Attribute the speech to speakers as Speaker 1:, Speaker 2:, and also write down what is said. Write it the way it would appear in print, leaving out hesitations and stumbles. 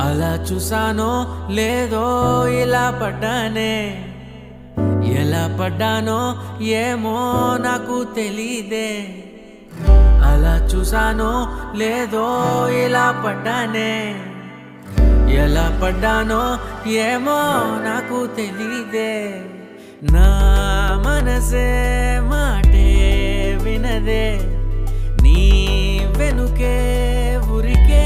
Speaker 1: అలా చూసానో లేదో ఇలా పడ్డానే, ఎలా పడ్డానో ఏమో నాకు తెలీదే. అలా చూసానో లేదో ఇలా పడ్డానే, ఎలా పడ్డానో ఏమో నాకు తెలీదే. నా మనసే మాటే వినదే, నీ వెనుకే ఉరికే